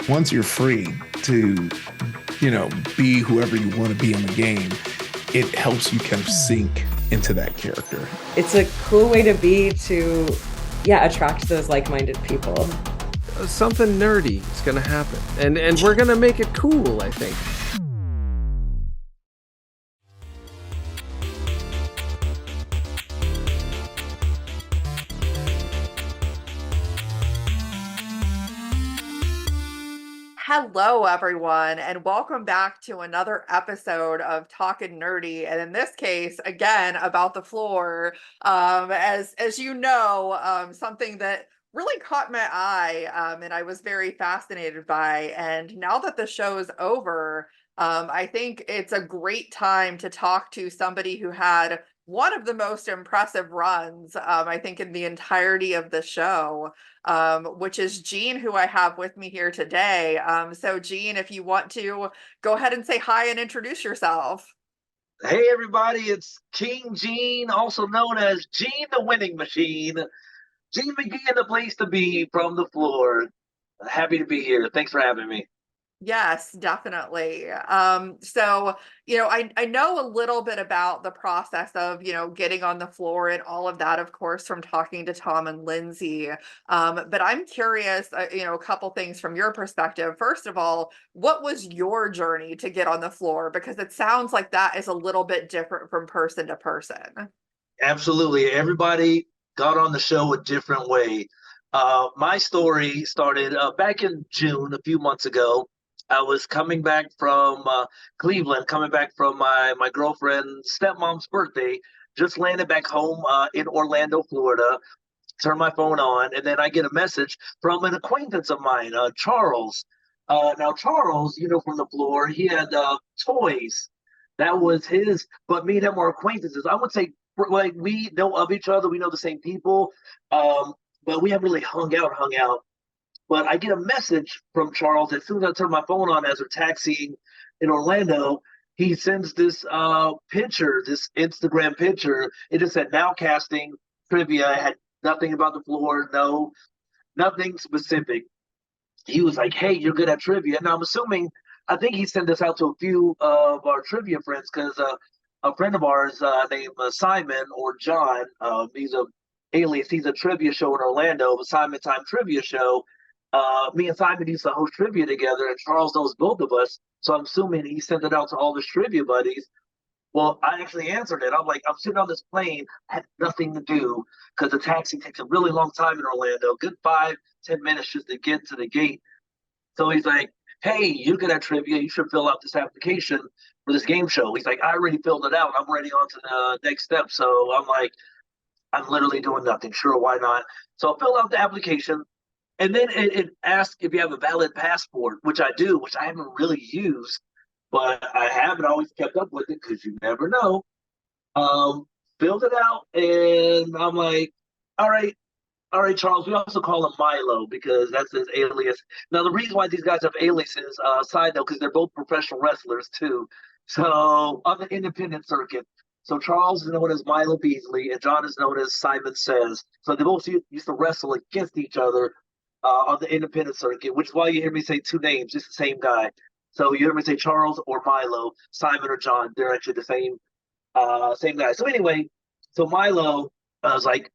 once you're free to, be whoever you want to be in the game, it helps you kind of sink into that character. It's a cool way to be to, yeah, attract those like-minded people. Something nerdy is going to happen. And we're going to make it cool, I think. Hello, everyone, and welcome back to another episode of Talkin Nerdy. And in this case, again, about the floor. As you know, something that really caught my eye, and I was very fascinated by. And now that the show's over, I think it's a great time to talk to somebody who had one of the most impressive runs, I think, in the entirety of the show, which is Gene, who I have with me here today. So, Gene, if you want to go ahead and say hi and introduce yourself. Hey, everybody, it's King Gene, also known as Gene the Winning Machine. Gene Magee in the place to be from the floor. Happy to be here. Thanks for having me. Yes, definitely. So, I know a little bit about the process of, getting on the floor and all of that, of course, from talking to Tom and Lindsay. But I'm curious, a couple things from your perspective. First of all, what was your journey to get on the floor? Because it sounds like that is a little bit different from person to person. Absolutely. Everybody got on the show a different way. My story started back in June, a few months ago. I was coming back from Cleveland, coming back from my girlfriend's stepmom's birthday, just landed back home in Orlando, Florida, turned my phone on, and then I get a message from an acquaintance of mine, Charles. Now, Charles, from the floor, he had toys. That was his, but me and him are acquaintances. I would say, like, we know of each other, we know the same people, but we haven't really hung out. But I get a message from Charles as soon as I turn my phone on as we're taxiing in Orlando. He sends this picture, this Instagram picture. It just said now casting trivia. It had nothing about the floor, nothing specific. He was like, "Hey, you're good at trivia." Now I'm assuming, I think he sent this out to a few of our trivia friends because a friend of ours named Simon or John, he's a alias. He's a trivia show in Orlando, a Simon Time trivia show. Me and Simon used to host trivia together, and Charles knows both of us. So I'm assuming he sent it out to all his trivia buddies. Well, I actually answered it. I'm like, I'm sitting on this plane, I had nothing to do because the taxi takes a really long time in Orlando, good 5-10 minutes just to get to the gate. So he's like, "Hey, you're good at trivia. You should fill out this application for this game show." He's like, "I already filled it out. I'm already on to the next step." So I'm like, I'm literally doing nothing. Sure, why not? So I filled out the application. And then it asks if you have a valid passport, which I do, which I haven't really used, but I haven't always kept up with it because you never know. Filled it out, and I'm like, all right, Charles. We also call him Milo because that's his alias. Now, the reason why these guys have aliases, side note, because they're both professional wrestlers too. So on the independent circuit, so Charles is known as Milo Beasley, and John is known as Simon Says. So they both used to wrestle against each other on the independent circuit, which is why you hear me say two names. It's the same guy. So you hear me say Charles or Milo, Simon or John. They're actually the same guy. So anyway, so Milo, I was like,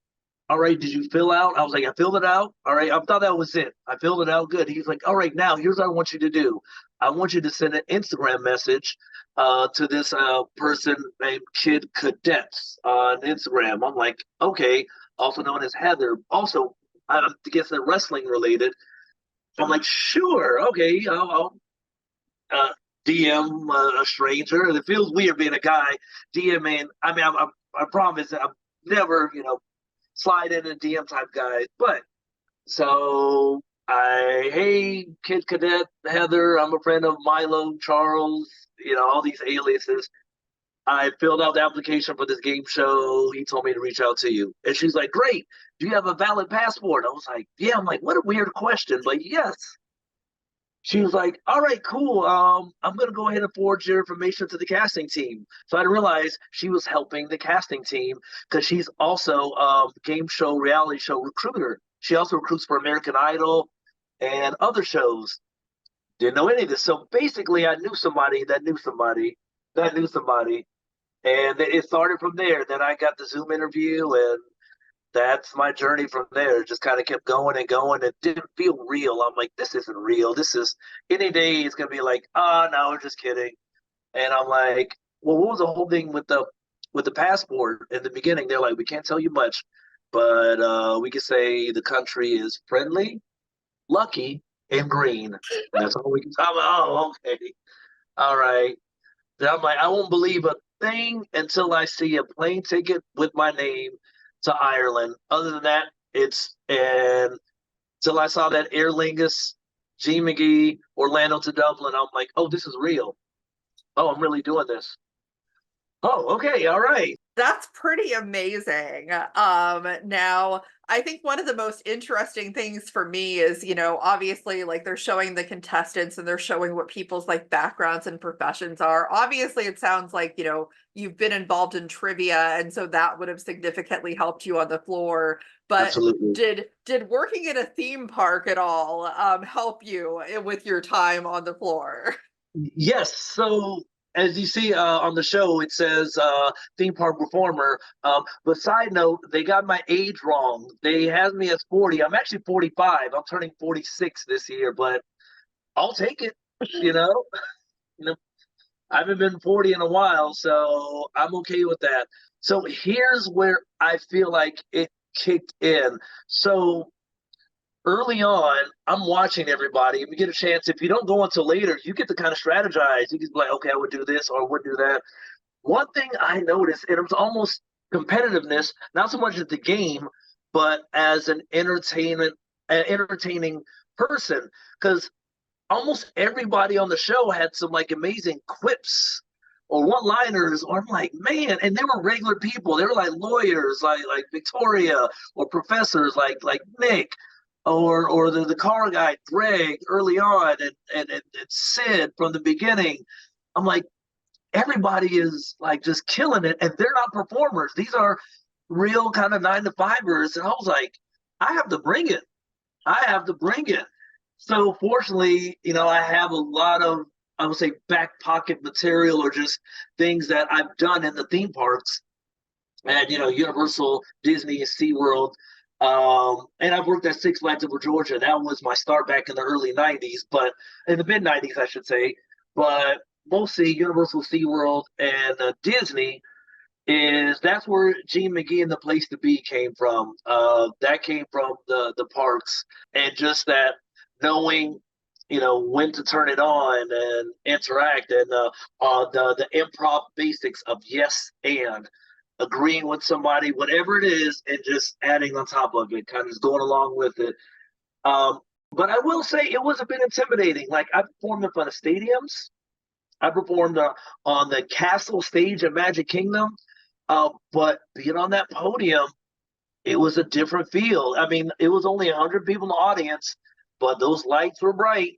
"All right, did you fill out?" I was like, "I filled it out. All right." I thought that was it. I filled it out. Good. He's like, "All right, now here's what I want you to do. I want you to send an Instagram message to this person named Kid Cadets on Instagram." I'm like, "Okay," also known as Heather. Also, I guess they're wrestling related. So I'm like, "Sure, okay, I'll DM a stranger." And it feels weird being a guy DMing. I mean, I promise I'm never, slide in a DM type guy. But so hey, Kid Cadet, Heather, I'm a friend of Milo, Charles, all these aliases. I filled out the application for this game show. He told me to reach out to you. And she's like, "Great. Do you have a valid passport?" I was like, "Yeah." I'm like, "What a weird question." But yes. She was like, "All right, cool. I'm going to go ahead and forward your information to the casting team." So I realized she was helping the casting team because she's also a game show, reality show recruiter. She also recruits for American Idol and other shows. Didn't know any of this. So basically, I knew somebody that knew somebody that knew somebody, and it started from there. Then I got the Zoom interview, and that's my journey from there. It just kind of kept going and going. It didn't feel real. I'm like, this isn't real. This is any day it's gonna be like, oh no, we're just kidding. And I'm like, well, what was the whole thing with the passport in the beginning? They're like, we can't tell you much, but we can say the country is friendly, lucky, and green. That's all we can talk about. Oh, okay. All right. Then I'm like, I won't believe a thing until I see a plane ticket with my name to Ireland. Other than that, it's and till I saw that Aer Lingus, Gene Magee, Orlando to Dublin, I'm like, oh, this is real. Oh, I'm really doing this. Oh, okay, all right. That's pretty amazing. Now I think one of the most interesting things for me is, obviously like they're showing the contestants and they're showing what people's like backgrounds and professions are. Obviously, it sounds like, you've been involved in trivia, and so that would have significantly helped you on the floor. But Absolutely. did working in a theme park at all help you with your time on the floor? Yes. So as you see on the show, it says theme park performer. But side note, they got my age wrong. They had me as 40. I'm actually 45. I'm turning 46 this year, but I'll take it. You know, you know, I haven't been 40 in a while, so I'm okay with that. So here's where I feel like it kicked in. So early on, I'm watching everybody. If you get a chance, if you don't go until later, you get to kind of strategize. You can be like, okay, I would do this or I would do that. One thing I noticed, and it was almost competitiveness, not so much as the game, but as an entertaining person, because almost everybody on the show had some like amazing quips or one-liners, or I'm like, man, and they were regular people. They were like lawyers, like Victoria, or professors like Nick, or the car guy Greg early on, and Sid from the beginning. I'm like, everybody is like just killing it, and they're not performers. These are real kind of 9 to 5ers, and I was like, I have to bring it. I have to bring it. So fortunately, I have a lot of, I would say, back pocket material or just things that I've done in the theme parks at, Universal, Disney, SeaWorld. And I've worked at Six Flags Over Georgia. That was my start back in the early 90s, but in the mid 90s, I should say. But mostly Universal, SeaWorld, and Disney that's where Gene Magee and the Place to Be came from. That came from the parks, and just that knowing, when to turn it on and interact, and the improv basics of yes and agreeing with somebody, whatever it is, and just adding on top of it, kind of just going along with it. But I will say it was a bit intimidating. Like, I performed in front of stadiums. I performed on the castle stage at Magic Kingdom. But being on that podium, it was a different feel. I mean, it was only 100 people in the audience, but those lights were bright,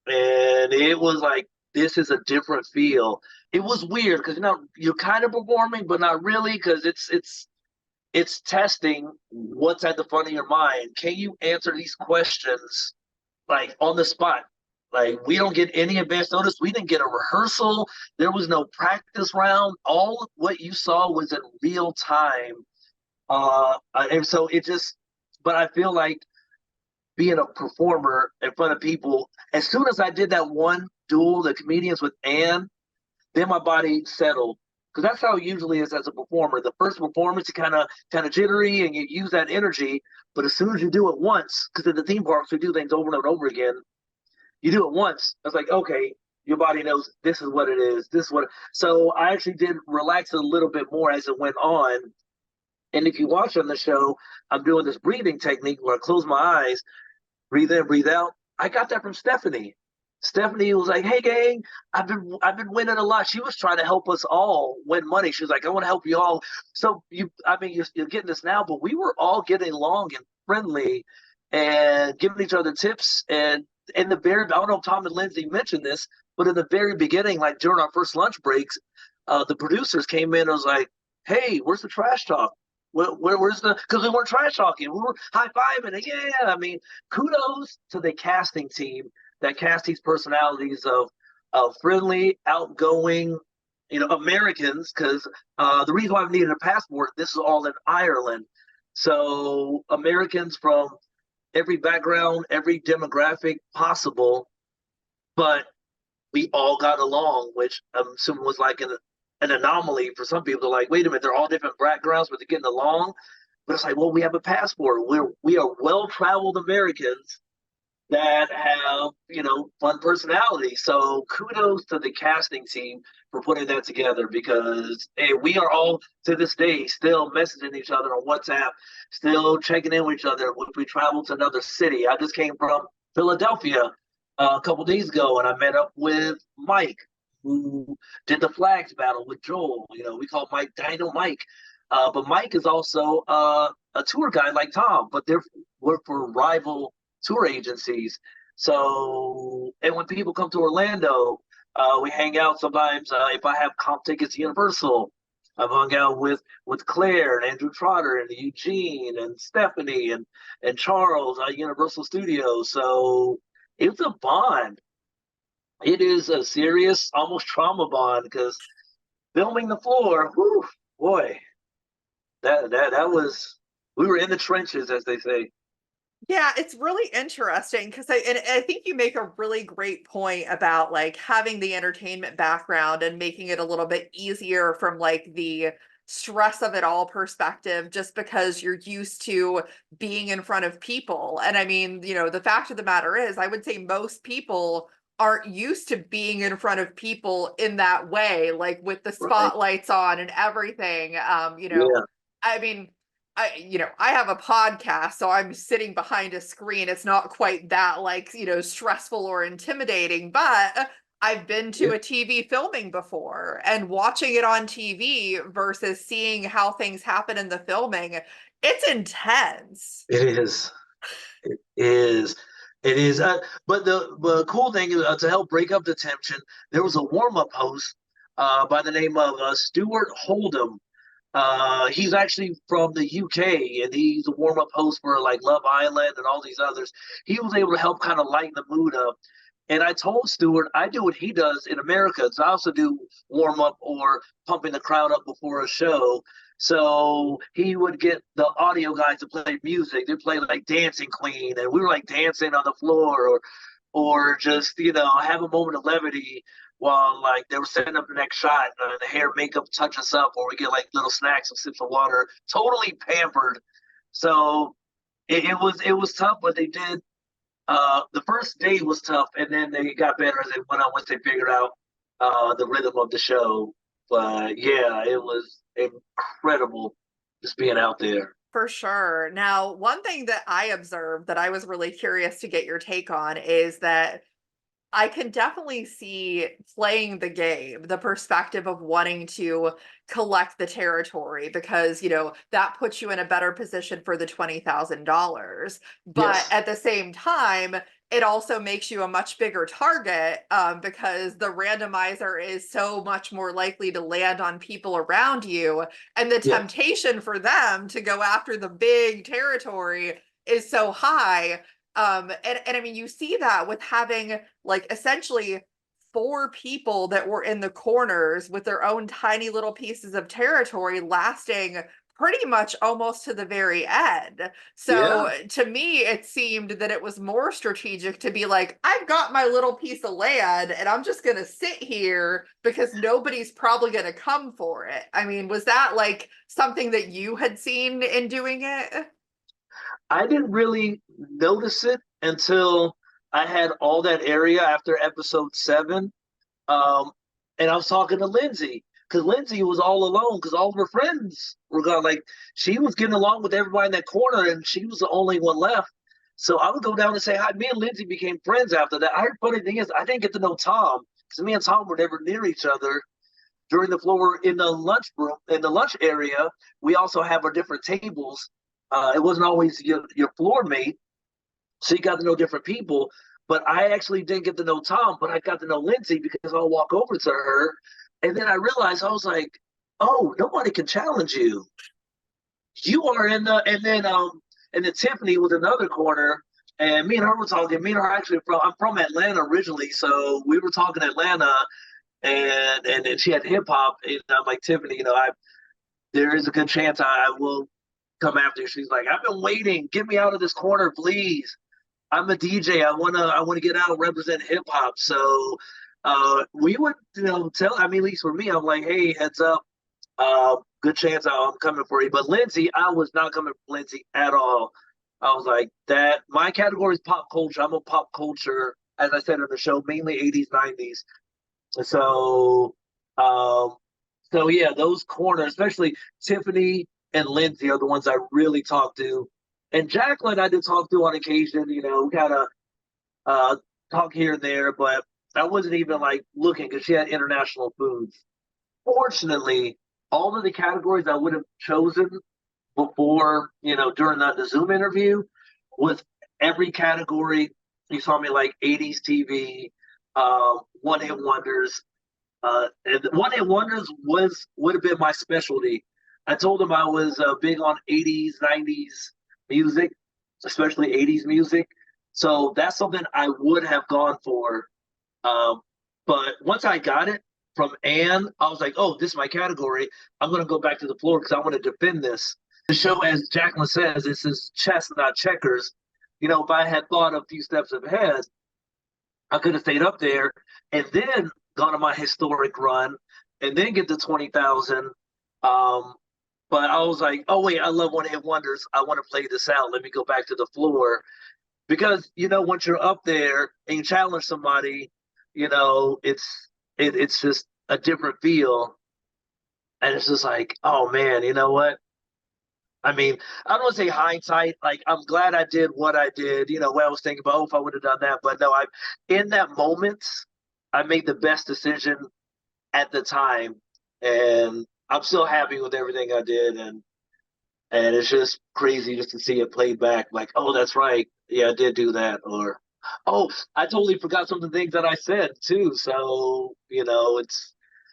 and it was like, this is a different feel. It was weird because you're kind of performing, but not really, because it's testing what's at the front of your mind. Can you answer these questions like on the spot? Like, we don't get any advance notice. We didn't get a rehearsal. There was no practice round. All what you saw was in real time. And so but I feel like being a performer in front of people, as soon as I did that one duel, the comedians with Anne, then my body settled. Because that's how it usually is as a performer. The first performance, you kind of jittery and you use that energy. But as soon as you do it once, because at the theme parks, we do things over and over again. You do it once, it's like, okay, your body knows this is what it is. So I actually did relax a little bit more as it went on. And if you watch on the show, I'm doing this breathing technique where I close my eyes, breathe in, breathe out. I got that from Stephanie. Stephanie was like, hey gang, I've been winning a lot. She was trying to help us all win money. She was like, I want to help you all. So you're getting this now, but we were all getting along and friendly and giving each other tips. And in the I don't know if Tom and Lindsay mentioned this, but in the very beginning, like during our first lunch breaks, the producers came in and was like, hey, where's the trash talk? Where's because we weren't trash talking. We were high-fiving. Yeah, I mean, kudos to the casting team. that cast these personalities of friendly, outgoing, Americans. Because the reason why I needed a passport, this is all in Ireland. So Americans from every background, every demographic possible, but we all got along, which I'm assuming was like an anomaly for some people. They're like, wait a minute, they're all different backgrounds, but they're getting along. But it's like, well, we have a passport. We are well-traveled Americans that have, fun personalities. So kudos to the casting team for putting that together, because hey, we are all to this day still messaging each other on WhatsApp, still checking in with each other if we travel to another city. I just came from Philadelphia a couple days ago, and I met up with Mike, who did the flags battle with Joel. We call Mike Dino Mike. But Mike is also a tour guide like Tom, but they're work for rival tour agencies. So, and when people come to Orlando, we hang out sometimes. If I have comp tickets to Universal, I've hung out with Claire and Andrew Trotter and Eugene and Stephanie and Charles at Universal Studios. So it's a bond. It is a serious, almost trauma bond, because filming the floor, whew, boy, that was, we were in the trenches, as they say. Yeah, it's really interesting because I think you make a really great point about like having the entertainment background and making it a little bit easier from like the stress of it all perspective, just because you're used to being in front of people. And I mean, the fact of the matter is, I would say most people aren't used to being in front of people in that way, like with the Right. spotlights on and everything. Yeah. I mean, I have a podcast, so I'm sitting behind a screen. It's not quite that like, stressful or intimidating, but I've been to Yeah. a TV filming before, and watching it on TV versus seeing how things happen in the filming, it's intense. It is. It is. It is. But the cool thing is, to help break up the tension, there was a warm-up host by the name of Stuart Hold'em. He's actually from the UK, and he's a warm-up host for like Love Island and all these others. He was able to help kind of lighten the mood up. And I told Stuart I do what he does in America. So I also do warm-up or pumping the crowd up before a show. So he would get the audio guys to play music. They play like Dancing Queen, and we were like dancing on the floor, or just have a moment of levity while like they were setting up the next shot. The hair, makeup touch us up, or we get like little snacks and sips of water. Totally pampered. So it was tough, but they did. The first day was tough, and then they got better as they went on once they figured out the rhythm of the show. But yeah, it was incredible just being out there. For sure. Now, one thing that I observed that I was really curious to get your take on is that I can definitely see playing the game, the perspective of wanting to collect the territory, because, that puts you in a better position for the $20,000. But Yes. at the same time, it also makes you a much bigger target, because the randomizer is so much more likely to land on people around you. And the Yeah. temptation for them to go after the big territory is so high. And I mean, you see that with having like essentially 4 people that were in the corners with their own tiny little pieces of territory lasting pretty much almost to the very end. So Yeah. to me, it seemed that it was more strategic to be like, I've got my little piece of land and I'm just going to sit here because nobody's probably going to come for it. I mean, was that like something that you had seen in doing it? I didn't really notice it until I had all that area after episode 7. Um, and I was talking to Lindsay, because Lindsay was all alone because all of her friends were gone. Like, she was getting along with everybody in that corner, and she was the only one left. So I would go down and say hi. Me and Lindsay became friends after that. I heard, funny thing is, I didn't get to know Tom, because me and Tom were never near each other during the floor. In the lunch room, in the lunch area, we also have our different tables. It wasn't always your floor mate, so you got to know different people. But I actually didn't get to know Tom, but I got to know Lindsay because I'll walk over to her, and then I realized, I was like, "Oh, nobody can challenge you. You are in the." And then Tiffany was another corner, And me and her were talking. Me and her actually I'm from Atlanta originally, so we were talking Atlanta, and then she had hip hop, and I'm like, Tiffany, there is a good chance I will come after you. She's like, I've been waiting. Get me out of this corner, please. I'm a DJ. I wanna get out and represent hip hop. So we would, tell. I mean, at least for me, I'm like, hey, heads up. Good chance I'm coming for you. But Lindsay, I was not coming for Lindsay at all. I was like that. My category is pop culture. I'm a pop culture, as I said in the show, mainly 80s, 90s. So, um, so yeah, those corners, especially Tiffany and Lindsay, are the ones I really talk to. And Jacqueline, I did talk to on occasion. We kind of talk here and there, but I wasn't even like looking because she had international foods. Fortunately, all of the categories I would have chosen before, during the Zoom interview, with every category, you saw me like 80s TV, one hit wonders. And one hit wonders would have been my specialty. I told them I was big on 80s, 90s music, especially 80s music. So that's something I would have gone for. But once I got it from Anne, I was like, oh, this is my category. I'm going to go back to the floor because I want to defend this. The show, as Jacqueline says, this is chess, not checkers. If I had thought a few steps ahead, I could have stayed up there and then gone on my historic run and then get to 20,000. But I was like, oh, wait, I love one hit wonders. I want to play this out. Let me go back to the floor. Because, once you're up there and you challenge somebody, it's just a different feel. And it's just like, oh, man, you know what? I mean, I don't want to say hindsight. Like, I'm glad I did what I did. What I was thinking about, if I would have done that. But no, in that moment, I made the best decision at the time. And I'm still happy with everything I did. And it's just crazy just to see it played back. Like, oh, that's right. Yeah, I did do that. Or, oh, I totally forgot some of the things that I said, too. So,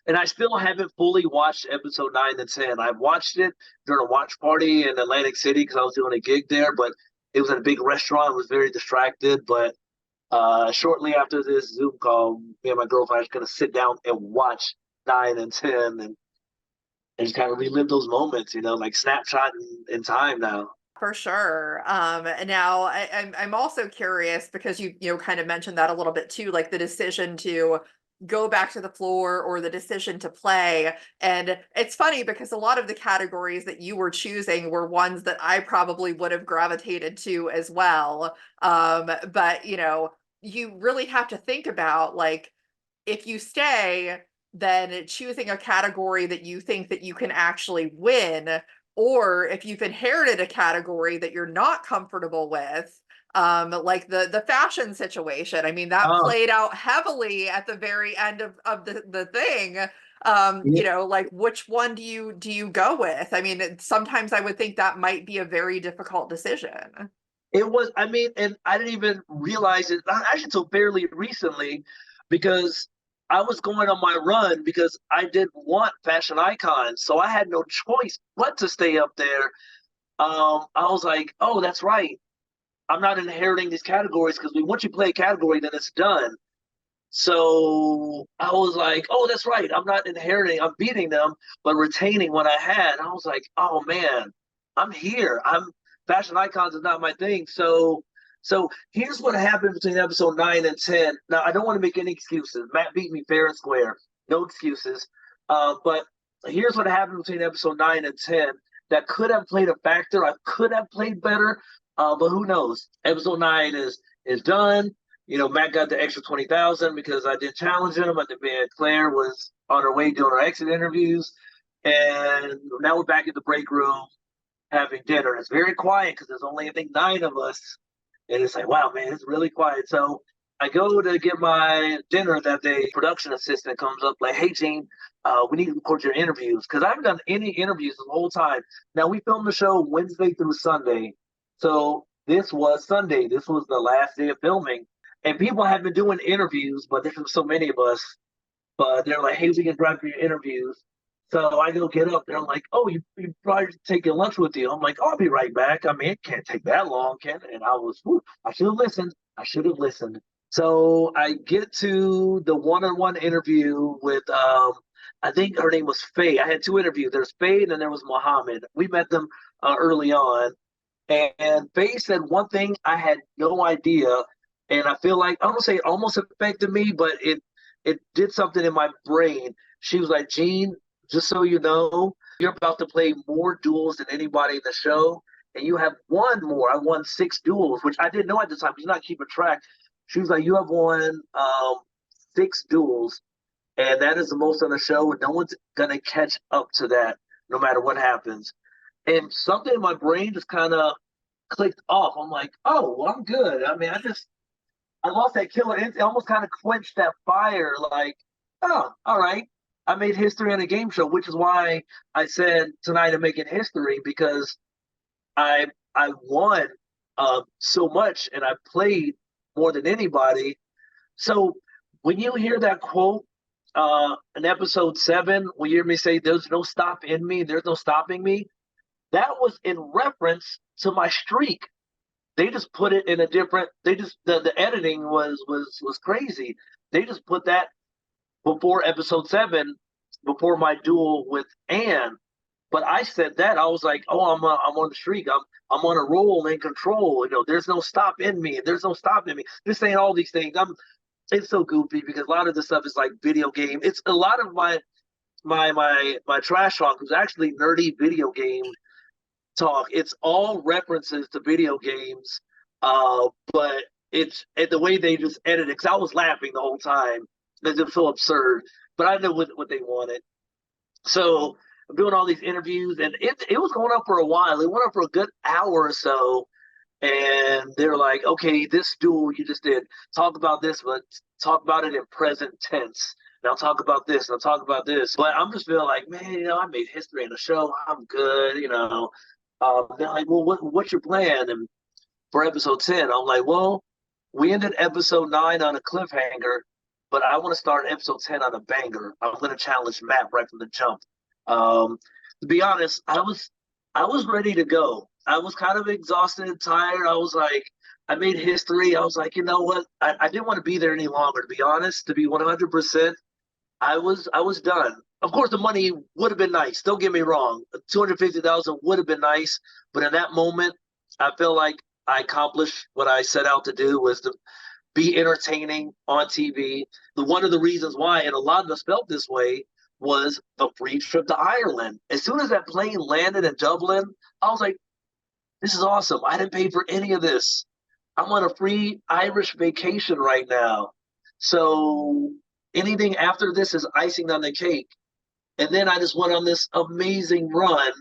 and I still haven't fully watched episode 9 and 10. I watched it during a watch party in Atlantic City because I was doing a gig there, but it was in a big restaurant. I was very distracted. But shortly after this Zoom call, me and my girlfriend are just going to sit down and watch 9 and 10 and just kind of relive those moments, like snapshot in time now. For sure. Now I'm also curious because you kind of mentioned that a little bit too, like the decision to go back to the floor or the decision to play. And it's funny because a lot of the categories that you were choosing were ones that I probably would have gravitated to as well. But you really have to think about, like, if you stay, then choosing a category that you think that you can actually win, or if you've inherited a category that you're not comfortable with, like the fashion situation. I mean, that played out heavily at the very end of the thing. Yeah. Like, which one do you go with? I mean, sometimes I would think that might be a very difficult decision. It was, I mean, and I didn't even realize it actually until fairly recently, because I was going on my run because I didn't want fashion icons. So I had no choice but to stay up there. I was like, oh, that's right. I'm not inheriting these categories because once you play a category, then it's done. So I was like, oh, that's right. I'm not inheriting, I'm beating them, but retaining what I had. I was like, oh man, I'm here. Fashion icons is not my thing. So here's what happened between episode 9 and 10. Now I don't want to make any excuses. Matt beat me fair and square. No excuses. But here's what happened between episode 9 and 10 that could have played a factor. I could have played better. But who knows? Episode 9 is done. Matt got the extra 20,000 because I did challenge him. I think Claire was on her way doing her exit interviews, and now we're back in the break room having dinner. It's very quiet because there's only, I think, 9 of us, and it's like, wow, man, it's really quiet. So I go to get my dinner that day. Production assistant comes up like, hey, Gene, we need to record your interviews because I haven't done any interviews the whole time. Now we filmed the show Wednesday through Sunday. So this was Sunday. This was the last day of filming. And people have been doing interviews, but there's so many of us. But they're like, hey, we can grab your interviews. So I go get up. They're like, "Oh, you probably taking lunch with you." I'm like, "Oh, I'll be right back. I mean, it can't take that long, can it?" And I was, whew, I should have listened. I should have listened. So I get to the one-on-one interview with, I think her name was Faye. I had two interviews. There's Faye and then there was Muhammad. We met them early on. And Faye said one thing I had no idea. And I feel like, I don't say it almost affected me, but it did something in my brain. She was like, Gene, just so you know, you're about to play more duels than anybody in the show. And you have won more. I won 6 duels, which I didn't know at the time. She's not keeping track. She was like, you have won 6 duels, and that is the most on the show, and no one's gonna catch up to that, no matter what happens. And something in my brain just kind of clicked off. I'm like, oh, well, I'm good. I mean, I lost that killer. It almost kind of quenched that fire. Like, oh, all right. I made history on a game show, which is why I said tonight I'm making history, because I won so much and I played more than anybody. So when you hear that quote in episode 7, when you hear me say, "There's no stop in me, there's no stopping me," that was in reference to my streak. They just put it in a different. They just the editing was crazy. They just put that before episode 7, before my duel with Anne. But I said that I was like, oh, I'm on the streak. I'm on a roll and in control. You know, there's no stop in me. There's no stop in me. They're saying all these things. It's so goofy because a lot of this stuff is like video game. It's a lot of my trash talk was actually nerdy video game talk. It's all references to video games, but it's the way they just edit it. Because I was laughing the whole time. It's just so absurd. But I know what they wanted. So I'm doing all these interviews, and it was going up for a while. It went up for a good hour or so. And they're like, okay, this duel you just did, talk about this, but talk about it in present tense. And I'll talk about this, and I'll talk about this. But I'm just feeling like, man, I made history in the show. I'm good. They're like, well, what's your plan? And for episode 10, I'm like, well, we ended episode 9 on a cliffhanger, but I want to start episode 10 on a banger. I'm going to challenge Matt right from the jump. To be honest, I was ready to go. I was kind of exhausted and tired. I was like, I made history. I was like, you know what? I didn't want to be there any longer, to be honest. To be 100%, I was done. Of course, the money would have been nice. Don't get me wrong. 250,000 would have been nice, but in that moment, I feel like I accomplished what I set out to do, was to be entertaining on TV. One of the reasons why, and a lot of us felt this way, was the free trip to Ireland. As soon as that plane landed in Dublin, I was like, this is awesome. I didn't pay for any of this. I'm on a free Irish vacation right now. So anything after this is icing on the cake. And then I just went on this amazing run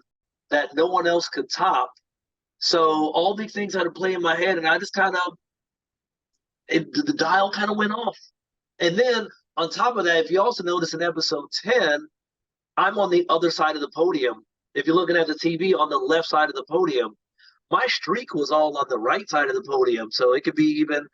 that no one else could top. So all these things had to play in my head, and I just the dial kind of went off. And then on top of that, if you also notice in episode 10, I'm on the other side of the podium. If you're looking at the TV, on the left side of the podium. My streak was all on the right side of the podium. So it could be even,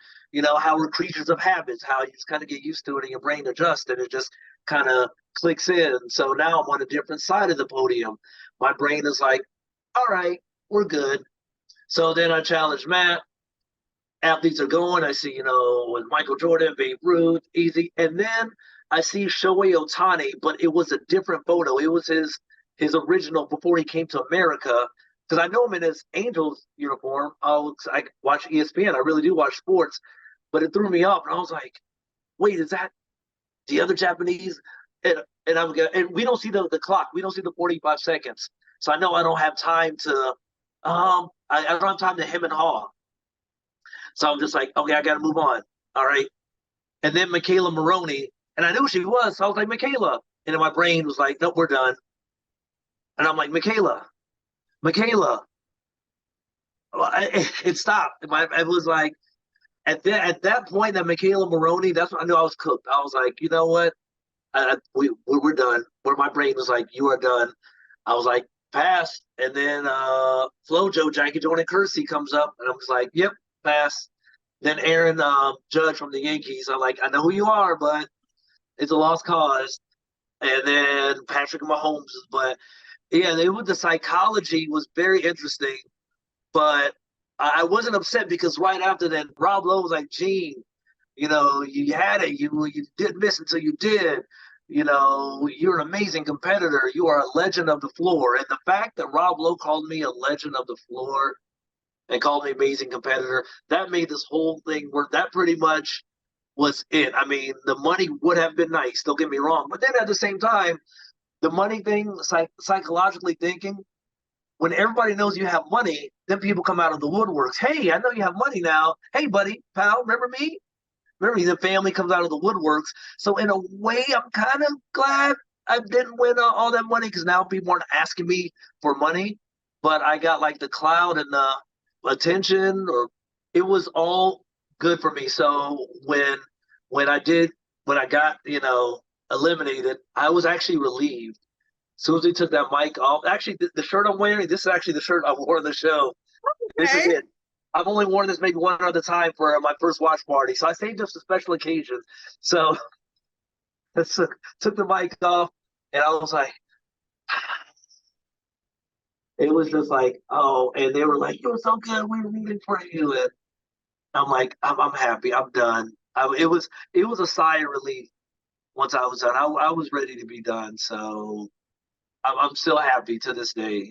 how we're creatures of habits, how you just kind of get used to it and your brain adjusts and it just kind of clicks in. So now I'm on a different side of the podium. My brain is like, all right, we're good. So then I challenge Matt. Athletes are going. I see, with Michael Jordan, Babe Ruth, easy. And then I see Shohei Ohtani, but it was a different photo. It was his original before he came to America. Because I know him in his Angels uniform. I watch ESPN. I really do watch sports. But it threw me off. And I was like, wait, is that the other Japanese? And we don't see the clock. We don't see the 45 seconds. So I know I don't have time to I don't have time to hem and haw. So I'm just like, okay, I got to move on. All right. And then Michaela Maroney, and I knew she was. So I was like, Michaela. And then my brain was like, nope, we're done. And I'm like, Michaela. It stopped. It was like, at that point, that Michaela Maroney, that's when I knew I was cooked. I was like, you know what? We're done. Where my brain was like, you are done. I was like, pass. And then Flojo, Jackie Jordan Kersey comes up, and I was like, yep, pass. Then Aaron Judge from the Yankees. I'm like, I know who you are, but it's a lost cause. and then Patrick Mahomes. But yeah, the psychology was very interesting. But I wasn't upset because right after that, Rob Lowe was like, Gene, you had it. You didn't miss until you did. You're an amazing competitor. You are a legend of the floor. And the fact that Rob Lowe called me a legend of the floor and called me amazing competitor, that made this whole thing work. That pretty much was it. I mean, the money would have been nice, don't get me wrong. But then at the same time, the money thing, psychologically thinking, when everybody knows you have money, then people come out of the woodworks. Hey, I know you have money now. Hey, buddy, pal, remember me? Remember me? The family comes out of the woodworks. So in a way, I'm kind of glad I didn't win all that money because now people aren't asking me for money. But I got like the cloud and the attention, or it was all good for me. So when I got eliminated, I was actually relieved. As soon as they took that mic off, actually the shirt I'm wearing, this is actually the shirt I wore on the show. This is Okay. it. I've only worn this maybe one other time for my first watch party, so I saved this for special occasions. So I took the mic off, and I was like, it was just like, oh, and they were like, "You're so good. We're rooting for you." And I'm like, I'm happy. I'm done. It was a sigh of relief once I was done. I was ready to be done. So I'm still happy to this day.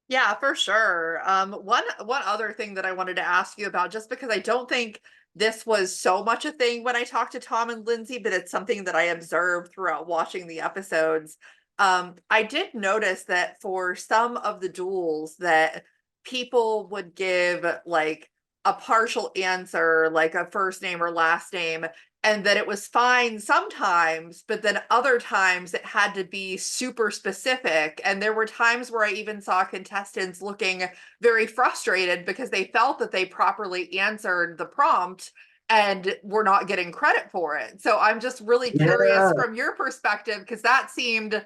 Yeah, for sure. One other thing that I wanted to ask you about, just because I don't think this was so much a thing when I talked to Tom and Lindsay, but it's something that I observed throughout watching the episodes. I did notice that for some of the duels that people would give like a partial answer, like a first name or last name, and that it was fine sometimes, but then other times it had to be super specific. And there were times where I even saw contestants looking very frustrated because they felt that they properly answered the prompt and were not getting credit for it. So I'm just really curious Yeah. from your perspective, because that seemed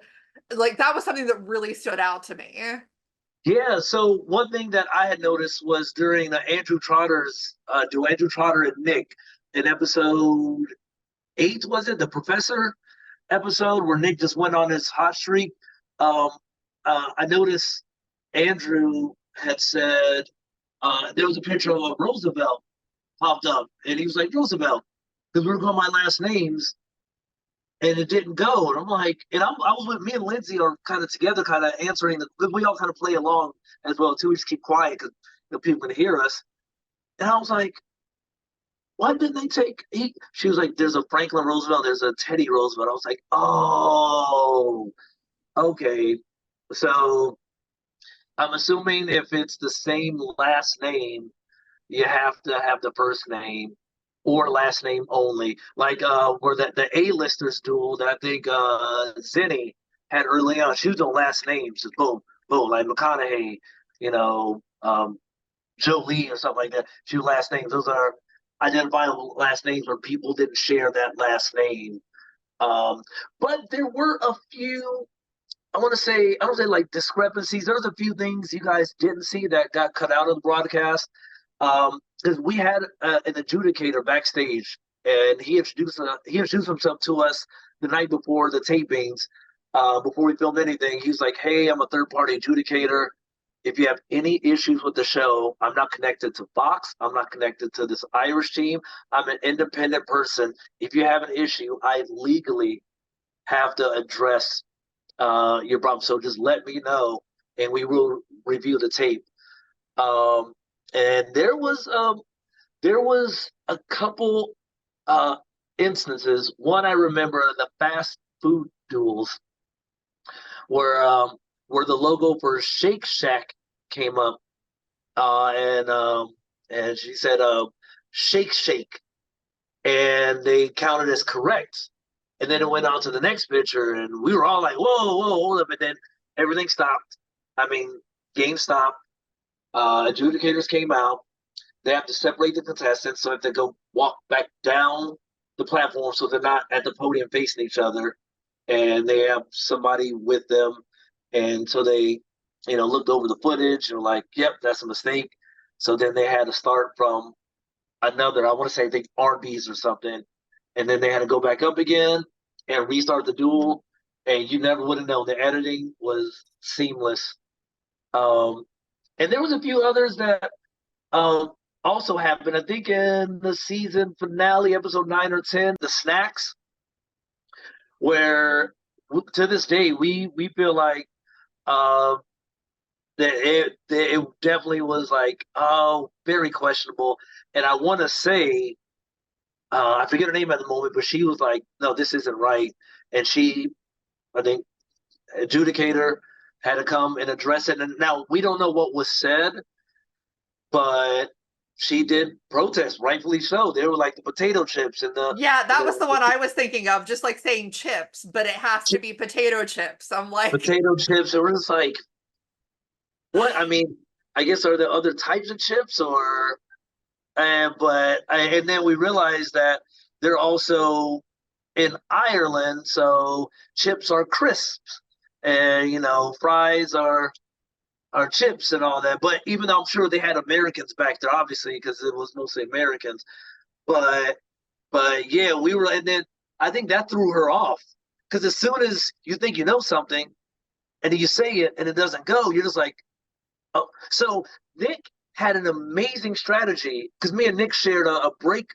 like that was something that really stood out to me. Yeah, so one thing that I had noticed was during the Andrew Trotter's do Andrew Trotter and Nick in episode 8, was it? The professor episode where Nick just went on his hot streak. Um, I noticed Andrew had said there was a picture of Roosevelt popped up, and he was like, Roosevelt, because we were going by last names, and it didn't go. And I'm like, I was with me and Lindsay are kind of together, kind of answering because we all kind of play along as well too. We just keep quiet because people can hear us. And I was like, why didn't they take? She was like, there's a Franklin Roosevelt, there's a Teddy Roosevelt. I was like, oh, okay. So I'm assuming if it's the same last name, you have to have the first name or last name only. Like where the A-listers duel that I think Zinni had early on. She was on last names. Just boom, boom, like McConaughey, you know, Jolie or something like that. She was last names. Those are identifiable last names where people didn't share that last name. But there were a few, I don't say like discrepancies. There was a few things you guys didn't see that got cut out of the broadcast. Because we had an adjudicator backstage, and he introduced himself to us the night before the tapings. Before we filmed anything, he was like, "Hey, I'm a third party adjudicator. If you have any issues with the show, I'm not connected to Fox. I'm not connected to this Irish team. I'm an independent person. If you have an issue, I legally have to address your problem. So just let me know, and we will review the tape." Um, and there was a couple uh, instances. One I remember the fast food duels where where the logo for Shake Shack came up, and she said Shake Shake, and they counted as correct. And then it went on to the next picture, and we were all like, "Whoa, whoa, hold up!" And then everything stopped. I mean, game stopped. Adjudicators came out. They have to separate the contestants, so they have to go walk back down the platform so they're not at the podium facing each other, and they have somebody with them. And so they, looked over the footage and were like, "Yep, that's a mistake." So then they had to start from another, I want to say, I think Arby's or something, and then they had to go back up again and restart the duel. and you never would have known. The editing was seamless. Um, and there was a few others that um, also happened. I think in the season finale, episode 9 or 10, the snacks, where to this day we feel like um, that it definitely was like, oh, very questionable. And I want to say, I forget her name at the moment, but she was like, no, this isn't right. And she, I think, adjudicator had to come and address it. And now we don't know what was said, but she did protest, rightfully so. They were like the potato chips and Yeah, that was the one the I was thinking of, just like saying chips, but it has to be potato chips. I'm like, potato chips. It was like, what? I mean, I guess are there other types of chips or and then we realized that they're also in Ireland, so chips are crisps, and fries are chips and all that. But even though I'm sure they had Americans back there, obviously because it was mostly Americans. But yeah, we were, and then I think that threw her off because as soon as you think you know something, and then you say it and it doesn't go, you're just like, oh. So Nick had an amazing strategy because me and Nick shared a break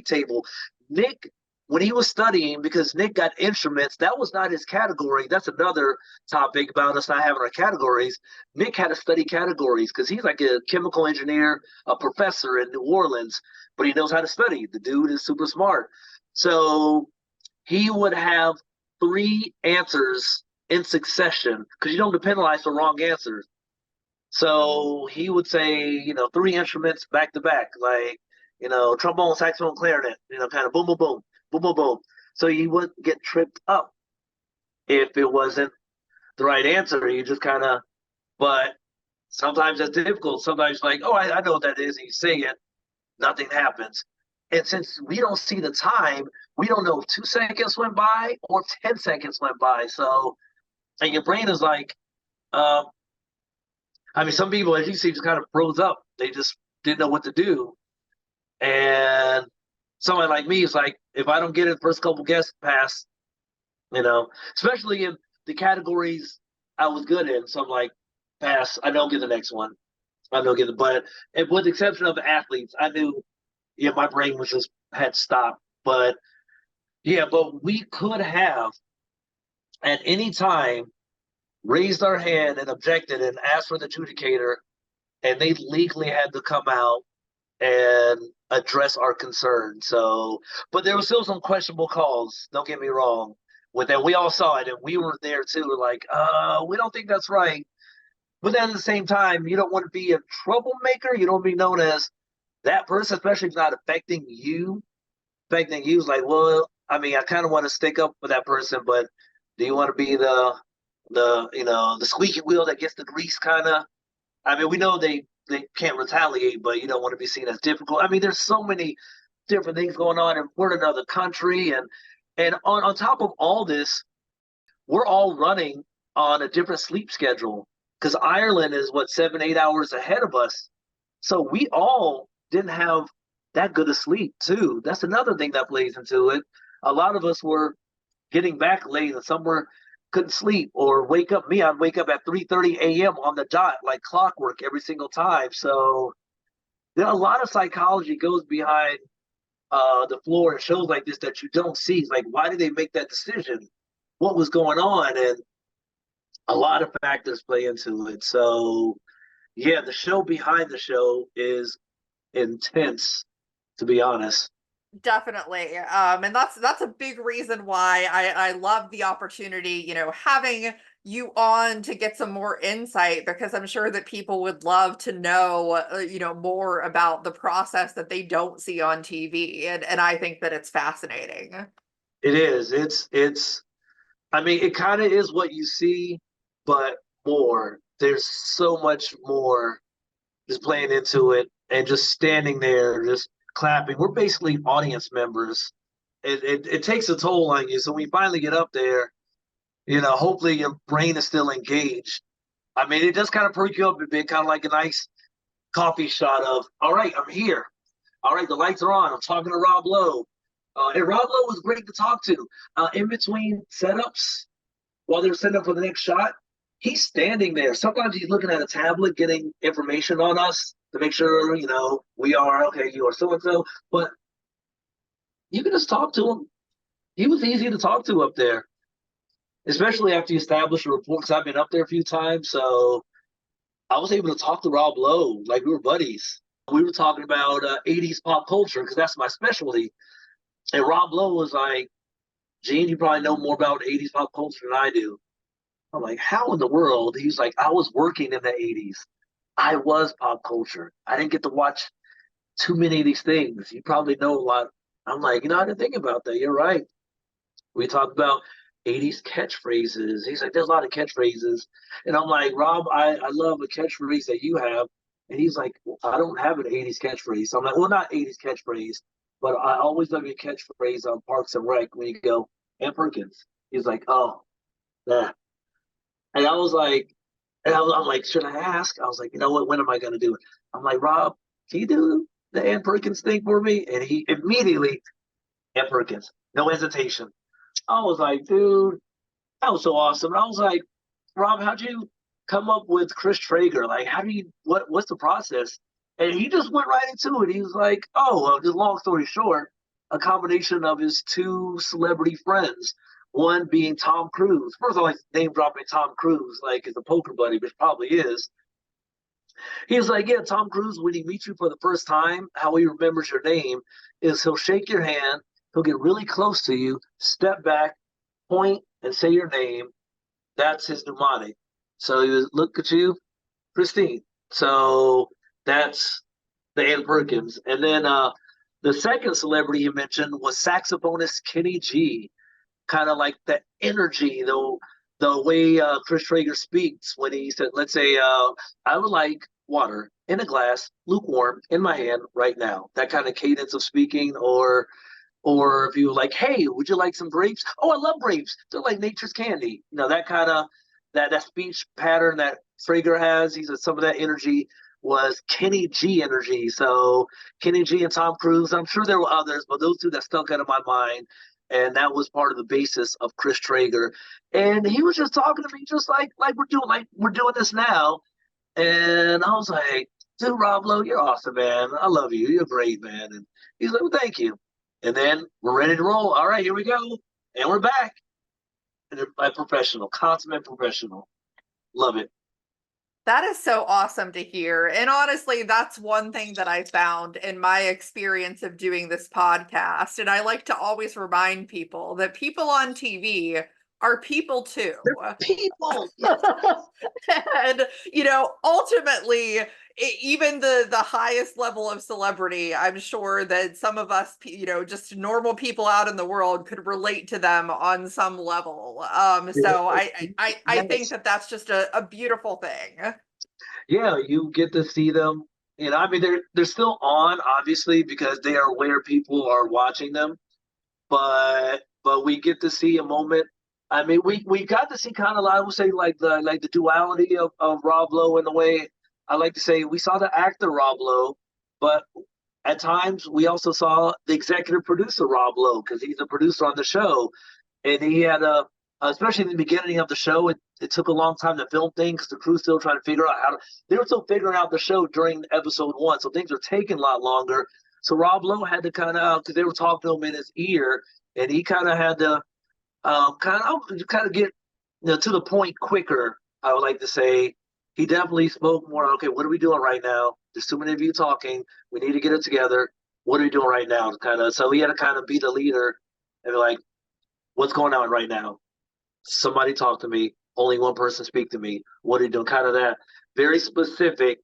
table. Nick, when he was studying, because Nick got instruments, that was not his category. That's another topic about us not having our categories. Nick had to study categories because he's like a chemical engineer, a professor in New Orleans, but he knows how to study. The dude is super smart. So he would have three answers in succession because you don't penalize for wrong answers. So he would say, three instruments back to back, like, trombone, saxophone, clarinet, kind of boom, boom, boom, boom, boom, boom. So you wouldn't get tripped up if it wasn't the right answer. You just kind of, but sometimes that's difficult. Sometimes like, oh, I know what that is. And you say it, nothing happens. And since we don't see the time, we don't know if 2 seconds went by or 10 seconds went by. So, and your brain is like, um, I mean, some people, as you see, just kind of froze up. They just didn't know what to do. And someone like me is like, if I don't get it first couple guests pass, especially in the categories I was good in. So I'm like, pass. I don't get the next one. I don't get it. But with the exception of the athletes, I knew, yeah, my brain was just had stopped. But yeah, but we could have at any time raised our hand and objected and asked for the adjudicator, and they legally had to come out and address our concern. So, but there was still some questionable calls. Don't get me wrong. With that, we all saw it, and we were there too. We're like, we don't think that's right. But then at the same time, you don't want to be a troublemaker. You don't want to be known as that person, especially if it's not affecting you. Affecting you is like, well, I mean, I kind of want to stick up for that person, but do you want to be the squeaky wheel that gets the grease kind of? I mean, we know they can't retaliate, but you don't want to be seen as difficult. I mean, there's so many different things going on, and we're in another country, and on top of all this, we're all running on a different sleep schedule because Ireland is 7-8 hours ahead of us. So we all didn't have that good of sleep too. That's another thing that plays into it. A lot of us were getting back late, and some were couldn't sleep or wake up. Me, I'd wake up at 3:30 a.m. on the dot, like clockwork every single time. So there a lot of psychology goes behind the floor and shows like this that you don't see. It's like, why did they make that decision? What was going on? And a lot of factors play into it. So yeah, the show behind the show is intense, to be honest. definitely. And that's a big reason why I love the opportunity, having you on to get some more insight, because I'm sure that people would love to know, more about the process that they don't see on TV. And I think that it's fascinating. It is. It's I mean, it kind of is what you see, but more. There's so much more just playing into it and just standing there, just clapping. We're basically audience members. It takes a toll on you. So when you finally get up there, hopefully your brain is still engaged. I mean, it does kind of perk you up a bit, kind of like a nice coffee shot of, all right, I'm here. All right, the lights are on. I'm talking to Rob Lowe. And Rob Lowe was great to talk to. In between setups, while they're setting up for the next shot, he's standing there. Sometimes he's looking at a tablet, getting information on us to make sure, we are, okay, you are so-and-so. But you can just talk to him. He was easy to talk to up there, especially after you establish a rapport, because I've been up there a few times. So I was able to talk to Rob Lowe like we were buddies. We were talking about 80s pop culture because that's my specialty. And Rob Lowe was like, Gene, you probably know more about 80s pop culture than I do. I'm like, how in the world? He's like, I was working in the 80s. I was pop culture. I didn't get to watch too many of these things. You probably know a lot. I'm like, I didn't think about that. You're right. We talked about 80s catchphrases. He's like, there's a lot of catchphrases. And I'm like, Rob, I love a catchphrase that you have. And he's like, well, I don't have an 80s catchphrase. So I'm like, well, not 80s catchphrase, but I always love your catchphrase on Parks and Rec when you go, Ann Perkins. He's like, oh, that. And I was like, I'm like, should I ask? I was like, you know what? When am I going to do it? I'm like, Rob, can you do the Ann Perkins thing for me? And he immediately, Ann Perkins, no hesitation. I was like, dude, that was so awesome. And I was like, Rob, how'd you come up with Chris Traeger? Like, what's the process? And he just went right into it. He was like, oh, well, just long story short, a combination of his two celebrity friends, one being Tom Cruise. First of all, he's name dropping Tom Cruise like it's a poker buddy, which probably is. He was like, yeah, Tom Cruise, when he meets you for the first time, how he remembers your name is he'll shake your hand, he'll get really close to you, step back, point, and say your name. That's his mnemonic. So he was, look at you, Christine. So that's the Ann Perkins. And then the second celebrity he mentioned was saxophonist Kenny G. Kind of like the energy, the way Chris Traeger speaks when he said, let's say, I would like water in a glass, lukewarm, in my hand right now. That kind of cadence of speaking, or if you were like, hey, would you like some grapes? Oh, I love grapes. They're like nature's candy. That kind of that speech pattern that Traeger has. He said some of that energy was Kenny G energy. So Kenny G and Tom Cruise. I'm sure there were others, but those two that stuck out of my mind. And that was part of the basis of Chris Traeger. And he was just talking to me just like we're doing this now. And I was like, dude, Rob Lowe, you're awesome, man. I love you. You're great, man. And he's like, well, thank you. And then we're ready to roll. All right, here we go. And we're back. And a professional, consummate professional. Love it. That is so awesome to hear. And honestly, that's one thing that I found in my experience of doing this podcast. And I like to always remind people that people on TV are people too. They're people. And, ultimately, even the highest level of celebrity, I'm sure that some of us, just normal people out in the world could relate to them on some level. So I think that that's just a beautiful thing. Yeah, you get to see them. I mean, they're still on, obviously, because they are aware people are watching them. But we get to see a moment. I mean, we got to see kind of, I would say, like the duality of Rob Lowe in a way. I like to say we saw the actor Rob Lowe, but at times we also saw the executive producer Rob Lowe, because he's a producer on the show, and he had especially in the beginning of the show, it took a long time to film things because the crew's still trying to figure out they were still figuring out the show during episode 1, so things were taking a lot longer. So Rob Lowe had to kind of, because they were talking to him in his ear, and he kind of had to kind of get to the point quicker. I would like to say he definitely spoke more. Okay, what are we doing right now? There's too many of you talking. We need to get it together. What are we doing right now? So he had to kind of be the leader and be like, what's going on right now? Somebody talk to me. Only one person speak to me. What are you doing? Kind of that very specific,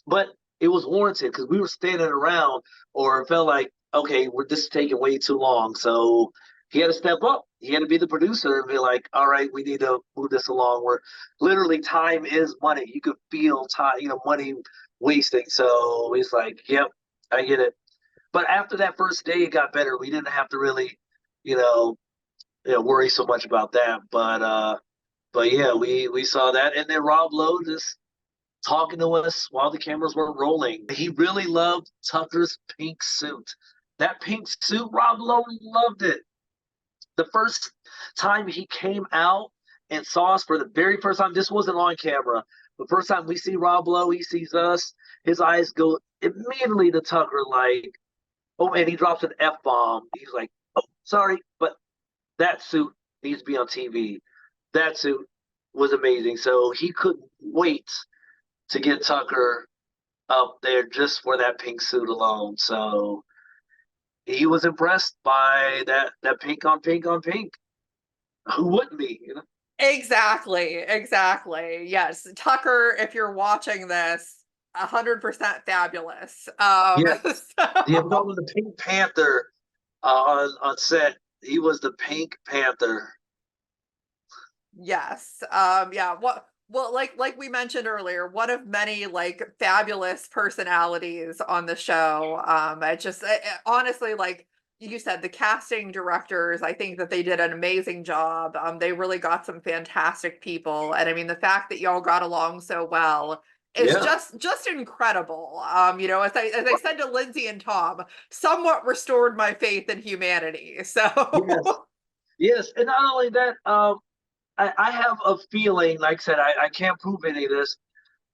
but it was warranted because we were standing around, or it felt like, okay, this is taking way too long. So he had to step up. He had to be the producer and be like, all right, we need to move this along. Where literally time is money. You could feel time, money wasting. So he's like, yep, I get it. But after that first day, it got better. We didn't have to really, worry so much about that. But yeah, we saw that. And then Rob Lowe just talking to us while the cameras were rolling. He really loved Tucker's pink suit. That pink suit, Rob Lowe loved it. The first time he came out and saw us for the very first time. This wasn't on camera. The first time we see Rob Lowe, he sees us. His eyes go immediately to Tucker, like, oh, and he drops an F-bomb. He's like, oh, sorry, but that suit needs to be on TV. That suit was amazing. So he couldn't wait to get Tucker up there just for that pink suit alone. So he was impressed by that pink on pink on pink. Who wouldn't be, you know? Exactly. Yes, Tucker, if you're watching this, 100% fabulous. Yeah. The So, episode with the Pink Panther on set. He was the Pink Panther. yes. Yeah. Well, like we mentioned earlier, one of many like fabulous personalities on the show. Honestly, like you said, the casting directors, I think that they did an amazing job. They really got some fantastic people, and I mean, the fact that y'all got along so well is Yeah. just incredible. As I said to Lindsay and Tom, somewhat restored my faith in humanity. Yes. So. Yes. And not only that, I have a feeling, like I said, I can't prove any of this.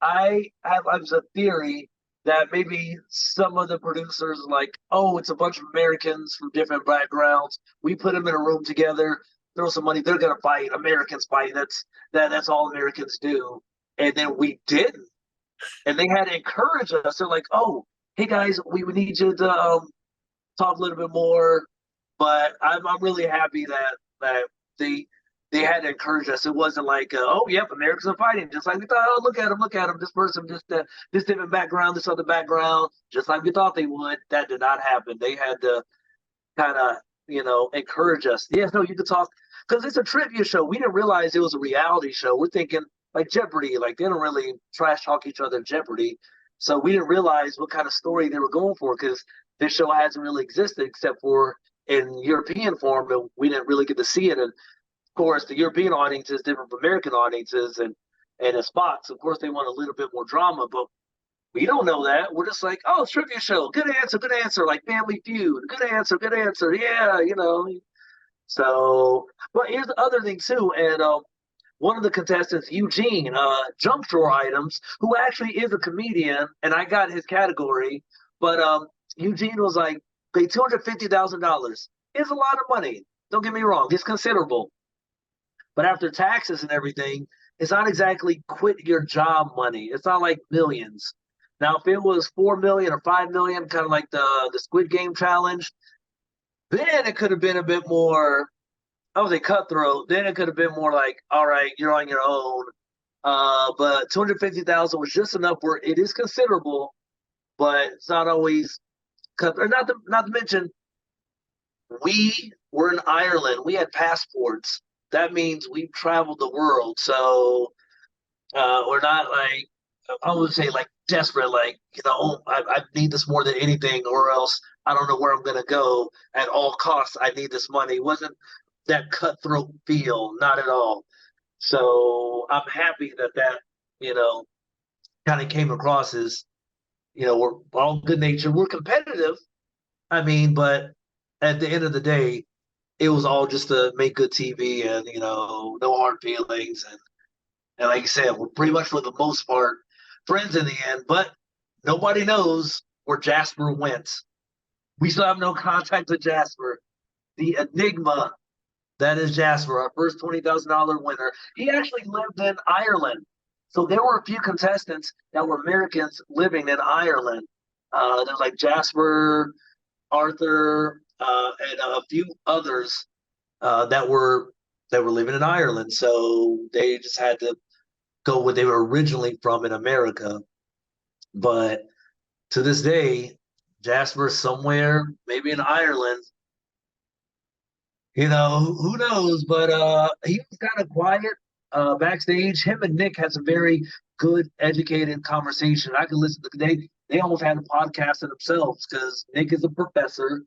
I have a theory that maybe some of the producers are like, oh, it's a bunch of Americans from different backgrounds. We put them in a room together, throw some money, they're gonna fight. Americans fight. That's all Americans do. And then we didn't. And they had to encourage us. They're like, oh, hey guys, we need you to talk a little bit more. But I'm really happy that they had to encourage us. It wasn't like, oh, yep, Americans are fighting, just like we thought. Oh, look at him. This person, just this different background, this other background, just like we thought they would. That did not happen. They had to kind of, encourage us. Yes, no, you could talk because it's a trivia show. We didn't realize it was a reality show. We're thinking like Jeopardy, like they don't really trash talk each other in Jeopardy. So we didn't realize what kind of story they were going for because this show hasn't really existed except for in European form, and we didn't really get to see it. And of course, the European audience is different from American audiences, and in spots, of course, they want a little bit more drama, but we don't know that. We're just like, oh, it's a trivia show. Good answer. Like Family Feud. Good answer. Yeah, So, but here's the other thing too, and one of the contestants, Eugene, junk drawer items, who actually is a comedian, and I got his category, but Eugene was like, pay $250,000. It's a lot of money. Don't get me wrong, it's considerable. But after taxes and everything, it's not exactly quit your job money. It's not like millions. Now, if it was 4 million or 5 million, kind of like the Squid Game challenge, then it could have been a bit more, I would say cutthroat. Then it could have been more like, all right, you're on your own. But 250,000 was just enough where it is considerable, but it's not always cutthroat. Not to mention, we were in Ireland. We had passports. That means we've traveled the world. So we're not like, I would say like desperate, like, I need this more than anything, or else I don't know where I'm going to go at all costs. I need this money. It wasn't that cutthroat feel, not at all. So I'm happy that, kind of came across as, we're all good natured. We're competitive. I mean, but at the end of the day, it was all just to make good TV and, no hard feelings. And like you said, we're pretty much for the most part friends in the end, but nobody knows where Jasper went. We still have no contact with Jasper. The enigma that is Jasper, our first $20,000 winner. He actually lived in Ireland. So there were a few contestants that were Americans living in Ireland. There's like Jasper, Arthur, and a few others that were living in Ireland. So they just had to go where they were originally from in America. But to this day, Jasper's somewhere, maybe in Ireland. Who knows? But he was kind of quiet backstage. Him and Nick had some very good, educated conversation. I could listen to they almost had a podcast in themselves because Nick is a professor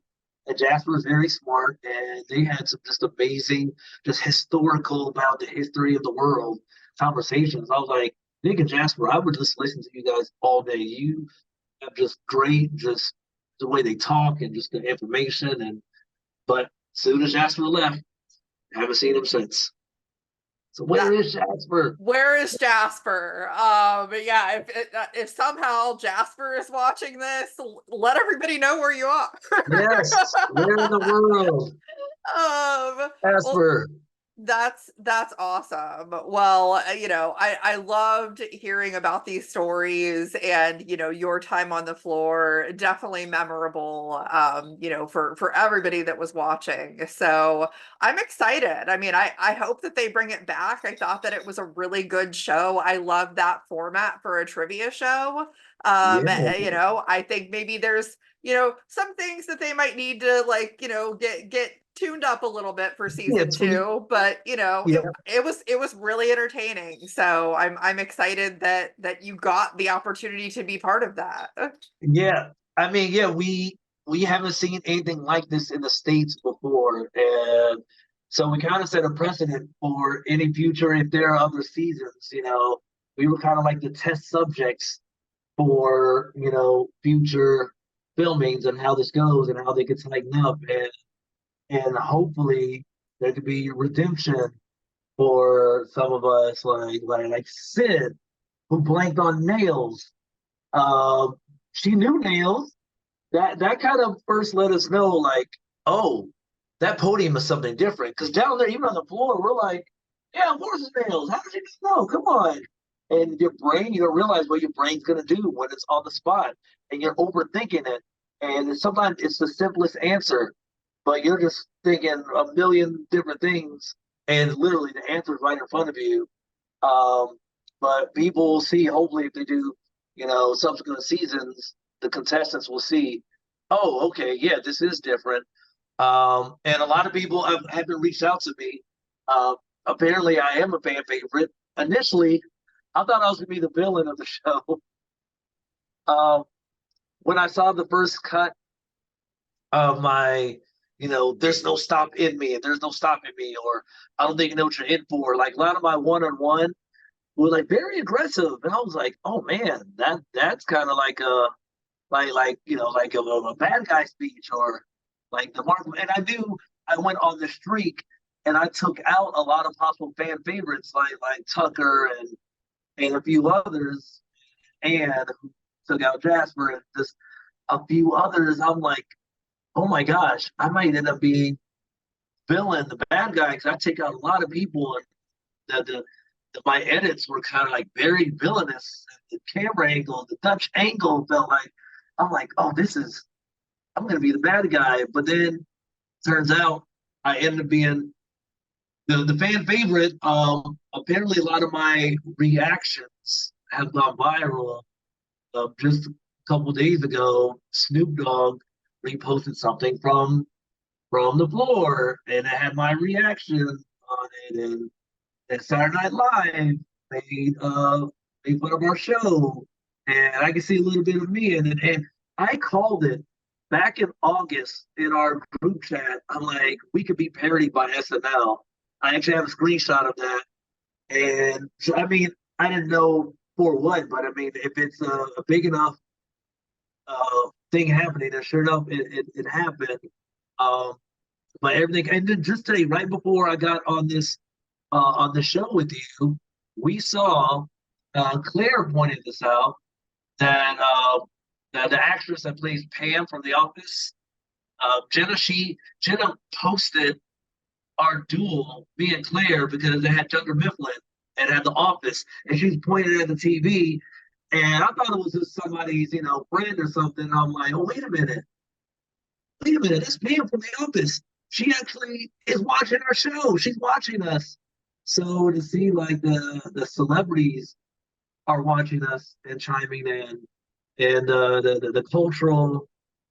and Jasper is very smart, and they had some just amazing, just historical about the history of the world conversations. I was like, Nick and Jasper, I would just listen to you guys all day. You have just great, just the way they talk and just the information. But as soon as Jasper left, I haven't seen him since. So where is Jasper? Where is Jasper? But yeah, if somehow Jasper is watching this, let everybody know where you are. Yes, where in the world? Well, Jasper. that's awesome. Well, I loved hearing about these stories and, your time on the floor, definitely memorable, for everybody that was watching. So I'm excited. I mean, I hope that they bring it back. I thought that it was a really good show. I love that format for a trivia show. Yeah, I think maybe there's, some things that they might need to like, get tuned up a little bit for yeah, season tweet. 2, but Yeah, it was really entertaining. So I'm excited that you got the opportunity to be part of that. yeah. I mean, yeah, we haven't seen anything like this in the States before, and so we kind of set a precedent for any future if there are other seasons. We were kind of like the test subjects for future filmings and how this goes and how they get tightened up, and hopefully there could be redemption for some of us, like Sid, who blanked on nails. Um, she knew nails. That kind of first let us know, like, oh, that podium is something different. Because down there, even on the floor, we're like, yeah, horse's nails. How did you know? Come on. And your brain, you don't realize what your brain's gonna do when it's on the spot, and you're overthinking it. And sometimes it's the simplest answer, but you're just thinking a million different things, and literally the answer is right in front of you. Um, but people will see, hopefully, if they do, subsequent seasons, the contestants will see, oh, okay, yeah, this is different. And a lot of people have been reached out to me. Apparently, I am a fan favorite. Initially, I thought I was going to be the villain of the show. Um, when I saw the first cut of my, there's no stop in me, and there's no stopping me, or I don't think you know what you're in for. Like a lot of my one-on-one were like very aggressive, and I was like, oh man, that's kind of like a bad guy speech, or like the Marvel. And I knew I went on the streak, and I took out a lot of possible fan favorites like Tucker and a few others, and took out Jasper and just a few others. I'm like, oh my gosh, I might end up being villain, the bad guy, because I take out a lot of people, and my edits were kind of like very villainous. The camera angle, the Dutch angle felt like, I'm like, oh, I'm gonna be the bad guy. But then turns out I ended up being the fan favorite. Apparently a lot of my reactions have gone viral. Just a couple days ago, Snoop Dogg reposted something from the floor, and it had my reaction on it, and Saturday Night Live made fun of our show, and I can see a little bit of me in it. And I called it back in August in our group chat. I'm like, we could be parodied by SNL. I actually have a screenshot of that, and so, I mean, I didn't know for what, but I mean, if it's a big enough thing happening, and sure enough, it happened. Um, but everything, and then just today, right before I got on the show with you, we saw Claire pointed this out that the actress that plays Pam from The Office, Jenna posted our duel, me and Claire, because they had Dunder Mifflin and had The Office, and she's pointing at the TV, and I thought it was just somebody's friend or something. I'm like, oh, wait a minute, that's Pam from The Office. She actually is watching our show. She's watching us. So to see like the celebrities are watching us and chiming in, and the cultural,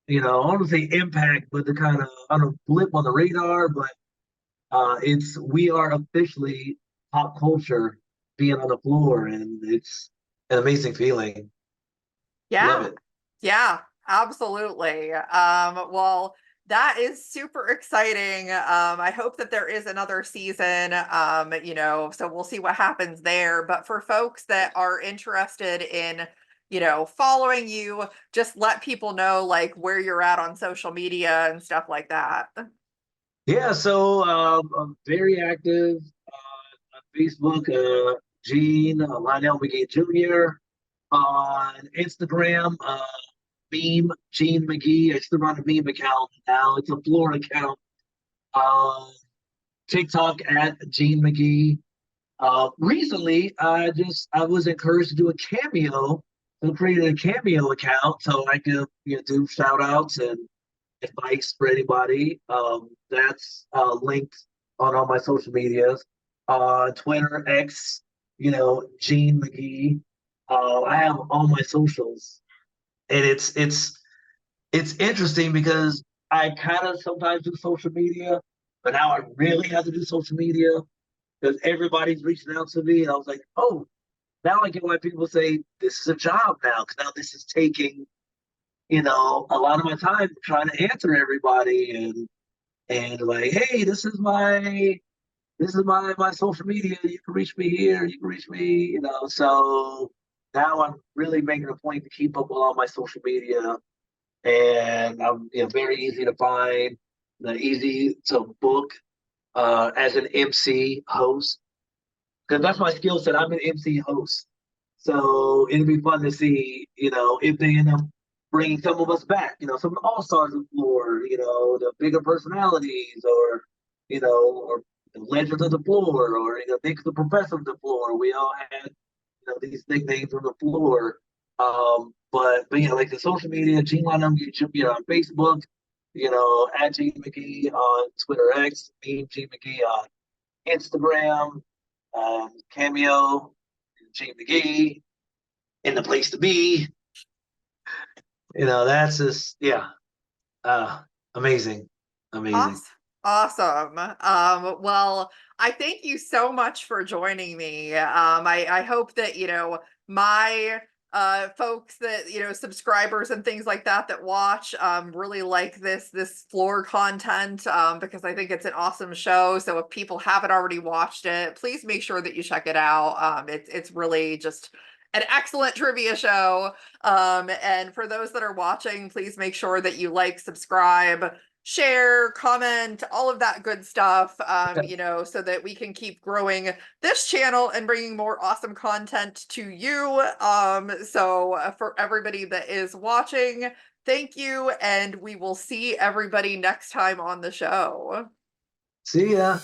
I don't want to say impact, but the kind of, I don't know, blip on the radar, but we are officially pop culture being on the floor, and it's an amazing feeling. Love Yeah. it. Yeah, absolutely. Well, that is super exciting. I hope that there is another season, so we'll see what happens there. But for folks that are interested in, following you, just let people know like where you're at on social media and stuff like that. Yeah, so I'm very active on Facebook, Gene Lionel Magee Jr. On Instagram, Gene Magee. I still run a meme account now. It's a floor account. TikTok at Gene Magee. Recently, I was encouraged to do a Cameo. So I created a Cameo account so I could do shout outs and advice for anybody. That's linked on all my social medias. Twitter, X, Gene Magee. I have all my socials, and it's interesting because I kind of sometimes do social media, but now I really have to do social media because everybody's reaching out to me, and I was like, oh, now I get why people say this is a job now, because now this is taking a lot of my time trying to answer everybody and like, hey, this is my social media. You can reach me here. You can reach me. So now I'm really making a point to keep up with all my social media, and I'm very easy to find, easy to book as an MC host, because that's my skill set. I'm an MC host, so it'll be fun to see if they end up bringing some of us back. Some all stars of the floor. The bigger personalities, or the legends of the floor, or Nick the professor of the floor. We all had these nicknames on the floor. But like the social media, Gene Lionel, on Facebook, at Gene Magee on Twitter X, Gene Magee on Instagram, Cameo, Gene Magee, in the place to be. That's just amazing. Amazing. Awesome. Well, I thank you so much for joining me. I hope that, my folks that, subscribers and things like that watch really like this floor content, because I think it's an awesome show. So if people haven't already watched it, please make sure that you check it out. It's really just an excellent trivia show. And for those that are watching, please make sure that you like, subscribe, share, comment, all of that good stuff, so that we can keep growing this channel and bringing more awesome content to you. So for everybody that is watching, thank you, and we will see everybody next time on the show. See ya.